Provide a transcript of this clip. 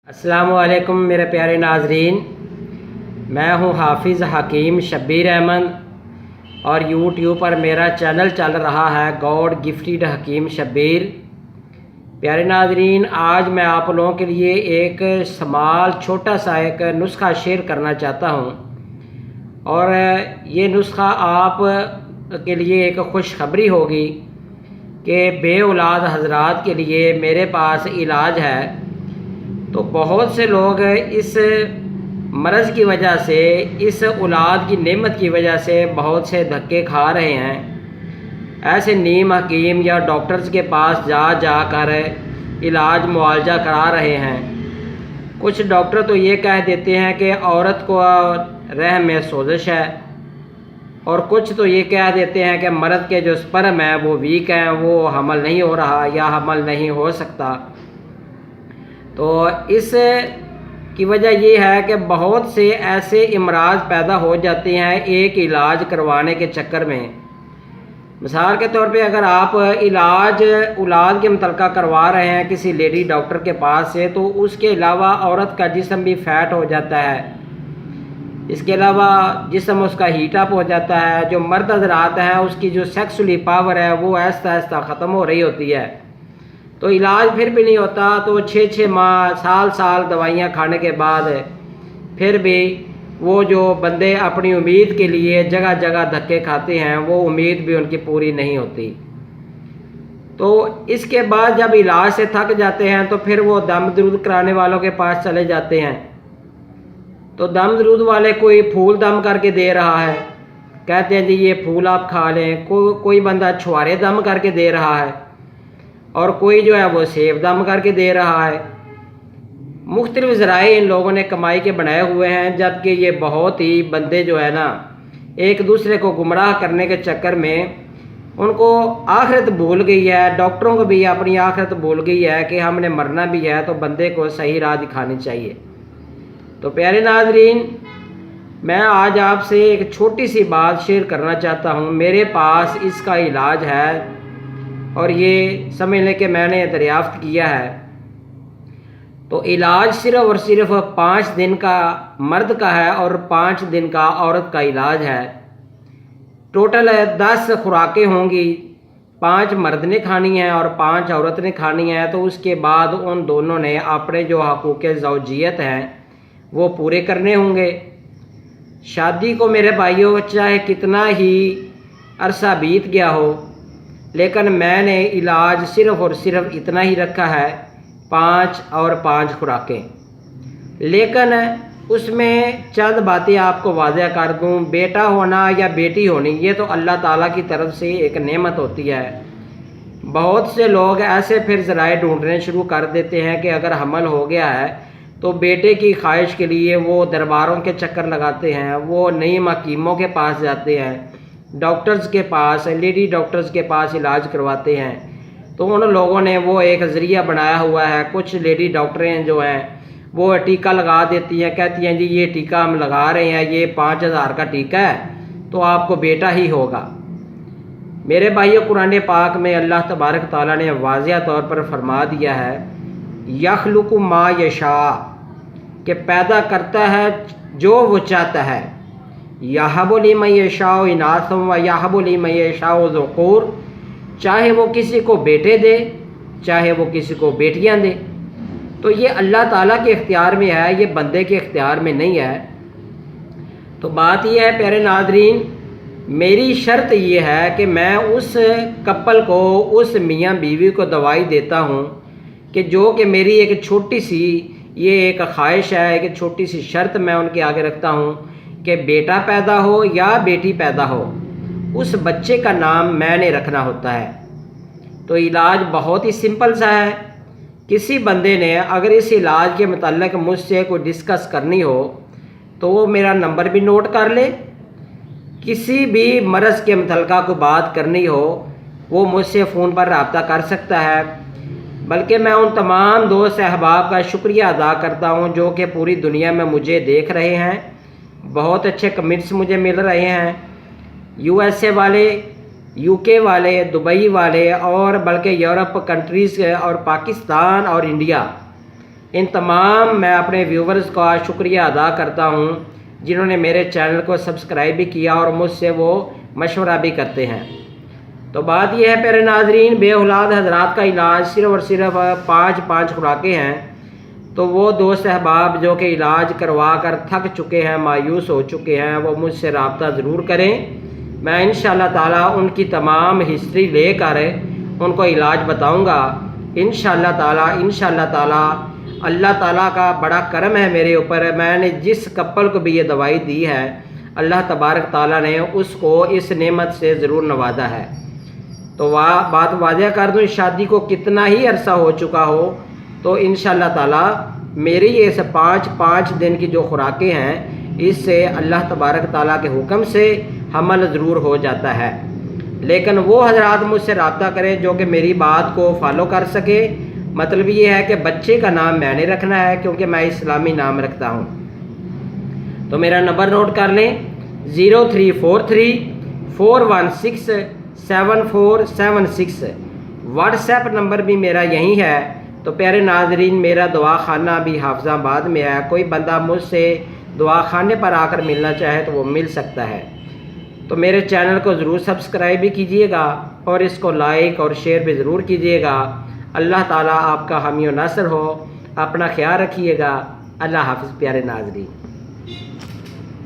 अस्सलामु अलैकुम मेरे प्यारे नाजरीन, मैं हूं हाफिज़ हकीम शब्बीर अहमद और यूट्यूब पर मेरा चैनल चल रहा है गॉड गिफ्टेड हकीम शब्बीर। प्यारे नाजरीन, आज मैं आप लोगों के लिए एक छोटा सा एक नुस्खा शेयर करना चाहता हूं और ये नुस्खा आप के लिए एक खुशखबरी होगी कि बे औलाद हजरात के लिए मेरे पास इलाज है। तो बहुत से लोग इस मर्ज़ की वजह से, इस औलाद की नेमत की वजह से बहुत से धक्के खा रहे हैं। ऐसे नीम हकीम या डॉक्टर्स के पास जा कर इलाज मुआवजा करा रहे हैं। कुछ डॉक्टर तो ये कह देते हैं कि औरत को रहम में सोजिश है, और कुछ तो ये कह देते हैं कि मर्द के जो स्पर्म है वो वीक हैं, वो हमल नहीं हो रहा या हमल नहीं हो सकता। तो इस की वजह ये है कि बहुत से ऐसे इमराज पैदा हो जाते हैं एक इलाज करवाने के चक्कर में। मिसाल के तौर पे अगर आप इलाज औलाद के मुतल्लिक़ करवा रहे हैं किसी लेडी डॉक्टर के पास से, तो उसके अलावा औरत का जिस्म भी फैट हो जाता है, इसके अलावा जिस्म उसका हीट अप हो जाता है। जो मर्द हज़रात हैं उसकी जो सेक्सुअली पावर है वो आहिस्ता आहिस्ता ख़त्म हो रही होती है। तो इलाज फिर भी नहीं होता, तो 6-6 माह साल दवाइयाँ खाने के बाद फिर भी वो जो बंदे अपनी उम्मीद के लिए जगह जगह धक्के खाते हैं, वो उम्मीद भी उनकी पूरी नहीं होती। तो इसके बाद जब इलाज से थक जाते हैं तो फिर वो दम दरूद कराने वालों के पास चले जाते हैं। तो दम दरूद वाले कोई फूल दम करके दे रहा है, कहते हैं जी ये फूल आप खा लें। कोई बंदा छुआरे दम करके दे रहा है, और कोई जो है वो सेब दम करके दे रहा है। मुख्तलिफ ज़राए इन लोगों ने कमाई के बनाए हुए हैं, जबकि ये बहुत ही बंदे जो है ना, एक दूसरे को गुमराह करने के चक्कर में उनको आखिरत भूल गई है। डॉक्टरों को भी अपनी आखिरत भूल गई है कि हमने मरना भी है तो बंदे को सही राह दिखानी चाहिए। तो प्यारे नाजरीन, मैं आज आपसे एक छोटी सी बात शेयर करना चाहता हूँ। मेरे पास इसका इलाज है और ये समझ लें कि मैंने दरियाफ्त किया है। तो इलाज सिर्फ़ और सिर्फ 5 दिन का मर्द का है और 5 दिन का औरत का इलाज है। टोटल 10 खुराकें होंगी, 5 मर्द ने खानी है और 5 औरत ने खानी है। तो उसके बाद उन दोनों ने अपने जो हकूक़ ज़ौजियत हैं वो पूरे करने होंगे। शादी को मेरे भाइयों चाहे कितना ही अरसा बीत गया हो, लेकिन मैंने इलाज सिर्फ़ और सिर्फ इतना ही रखा है, 5 और 5 खुराकें। लेकिन उसमें चंद बातें आपको वाज़ह कर दूं। बेटा होना या बेटी होनी ये तो अल्लाह ताला की तरफ से एक नेमत होती है। बहुत से लोग ऐसे फिर ज़राए ढूंढने शुरू कर देते हैं कि अगर हमल हो गया है तो बेटे की ख्वाहिश के लिए वो दरबारों के चक्कर लगाते हैं, वो नई हकीमों के पास जाते हैं, डॉक्टर्स के पास, लेडी डॉक्टर्स के पास इलाज करवाते हैं। तो उन लोगों ने वो एक ज़रिया बनाया हुआ है। कुछ लेडी डॉक्टरें जो हैं वो टीका लगा देती हैं, कहती हैं जी ये टीका हम लगा रहे हैं, ये 5000 का टीका है तो आपको बेटा ही होगा। मेरे भाइयों, कुरान पाक में अल्लाह तबारक ताला ने वाज़िया तौर पर फरमा दिया है, यखलुकु मा यशा, कि पैदा करता है जो वो चाहता है। याहबु लिमन यशाउ इनासम व याहबु लिमन यशाउ ज़ुकूर, चाहे वो किसी को बेटे दे चाहे वो किसी को बेटियां दे। तो ये अल्लाह ताला के इख्तियार में है, ये बंदे के इख्तियार में नहीं है। तो बात ये है प्यारे नाजरीन, मेरी शर्त ये है कि मैं उस कपल को, उस मियाँ बीवी को दवाई देता हूँ कि जो कि मेरी एक छोटी सी ये एक ख्वाहिश है, एक छोटी सी शर्त मैं उनके आगे रखता हूँ कि बेटा पैदा हो या बेटी पैदा हो, उस बच्चे का नाम मैंने रखना होता है। तो इलाज बहुत ही सिंपल सा है। किसी बंदे ने अगर इस इलाज के मुतल्लिक़ मुझसे कोई डिस्कस करनी हो तो वो मेरा नंबर भी नोट कर ले। किसी भी मर्ज़ के मुतल्लिक़ को बात करनी हो वो मुझसे फ़ोन पर रब्ता कर सकता है। बल्कि मैं उन तमाम दोस्त अहबाब का शुक्रिया अदा करता हूँ जो कि पूरी दुनिया में मुझे देख रहे हैं। बहुत अच्छे कमेंट्स मुझे मिल रहे हैं, USA वाले, UK वाले, दुबई वाले और बल्कि यूरोप कंट्रीज़ और पाकिस्तान और इंडिया ان تمام میں اپنے ویورز کا شکریہ ادا کرتا ہوں جنہوں نے میرے چینل کو سبسکرائب بھی کیا اور مجھ سے وہ مشورہ بھی کرتے ہیں۔ تو بات یہ ہے پیارے ناظرین، بے اولاد حضرات کا علاج صرف اور صرف 5 خوراکیں ہیں۔ تو وہ دوست احباب جو کہ علاج کروا کر تھک چکے ہیں، مایوس ہو چکے ہیں، وہ مجھ سے رابطہ ضرور کریں۔ میں انشاءاللہ تعالیٰ ان کی تمام ہسٹری لے کر ان کو علاج بتاؤں گا انشاءاللہ تعالیٰ۔ اللہ تعالیٰ کا بڑا کرم ہے میرے اوپر، میں نے جس کپل کو بھی یہ دوائی دی ہے اللہ تبارک تعالیٰ نے اس کو اس نعمت سے ضرور نوازا ہے۔ تو بات واضح کر دوں، شادی کو کتنا ہی عرصہ ہو چکا ہو تو انشاءاللہ تعالیٰ میری یہ 5 دن کی جو خوراکیں ہیں اس سے اللہ تبارک تعالیٰ کے حکم سے حمل ضرور ہو جاتا ہے۔ لیکن وہ حضرات مجھ سے رابطہ کریں جو کہ میری بات کو فالو کر سکے۔ مطلب یہ ہے کہ بچے کا نام میں نے رکھنا ہے کیونکہ میں اسلامی نام رکھتا ہوں۔ تو میرا نمبر نوٹ کر لیں 0343 416 7476۔ واٹس ایپ نمبر بھی میرا یہی ہے۔ تو پیارے ناظرین، میرا دوا خانہ بھی حافظ آباد میں ہے، کوئی بندہ مجھ سے دوا خانے پر آ کر ملنا چاہے تو وہ مل سکتا ہے۔ تو میرے چینل کو ضرور سبسکرائب بھی کیجئے گا اور اس کو لائک اور شیئر بھی ضرور کیجئے گا۔ اللہ تعالیٰ آپ کا حامی و ناصر ہو۔ اپنا خیال رکھیے گا۔ اللہ حافظ پیارے ناظرین۔